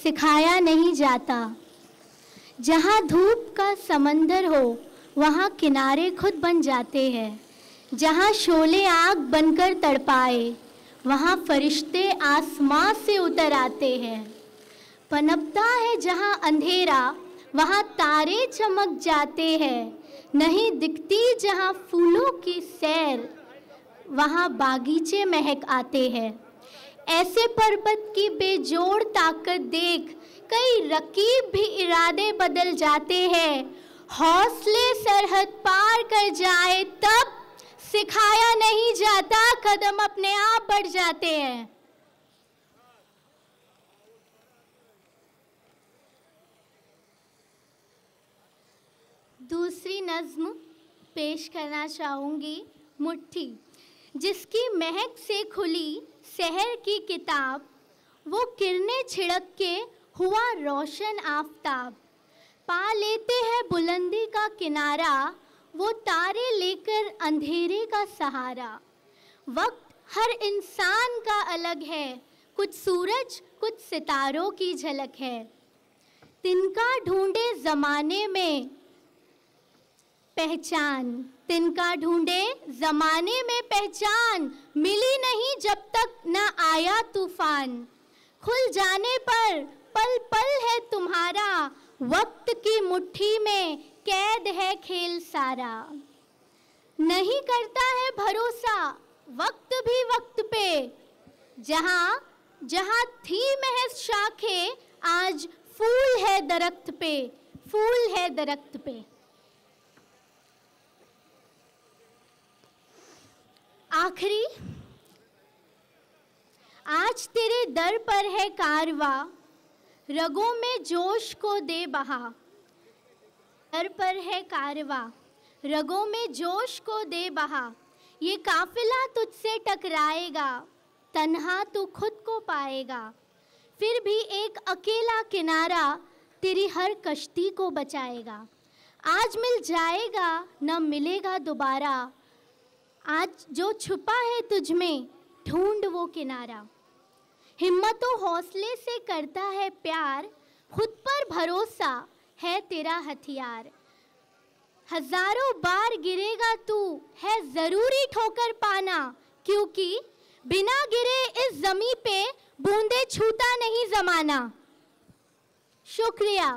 सिखाया नहीं जाता। जहाँ धूप का समंदर हो वहाँ किनारे खुद बन जाते हैं। जहाँ शोले आग बनकर तड़पाए वहाँ फरिश्ते आसमां से उतर आते हैं। पनपता है जहाँ अंधेरा वहाँ तारे चमक जाते हैं। नहीं दिखती जहाँ फूलों की सैर वहाँ बागीचे महक आते हैं। ऐसे पर्वत की बेजोड़ ताकत देख कई रकीब भी इरादे बदल जाते हैं। हौसले सरहद पार कर जाए तब सिखाया नहीं जाता, कदम अपने आप बढ़ जाते हैं। दूसरी नज्म पेश करना चाहूँगी, मुट्ठी। जिसकी महक से खुली शहर की किताब, वो किरणें छिड़क के हुआ रोशन आफताब। पा लेते हैं बुलंदी का किनारा, वो तारे लेकर अंधेरे का सहारा। वक्त हर इंसान का अलग है, कुछ सूरज कुछ सितारों की झलक है। तिनका ढूंढे ज़माने में पहचान, तिनका ढूंढे ज़माने में पहचान, मिली नहीं जब तक न आया तूफान। खुल जाने पर पल पल है तुम्हारा, वक्त की मुट्ठी में कैद है खेल सारा। नहीं करता है भरोसा वक्त भी वक्त पे, जहाँ जहाँ थी महज शाखें आज फूल है दरख्त पे, फूल है दरख्त पे। आखिरी, आज तेरे दर पर है कारवा, रगों में जोश को दे बहा। दर पर है कारवा, रगों में जोश को दे बहा। ये काफिला तुझसे टकराएगा, तन्हा तू खुद को पाएगा। फिर भी एक अकेला किनारा तेरी हर कश्ती को बचाएगा। आज मिल जाएगा न मिलेगा दोबारा, आज जो छुपा है तुझ में ढूंढ वो किनारा। हिम्मत और हौसले से करता है प्यार, खुद पर भरोसा है तेरा हथियार। हजारों बार गिरेगा तू, है जरूरी ठोकर पाना, क्योंकि बिना गिरे इस जमीन पे बूंदे छूता नहीं जमाना। शुक्रिया।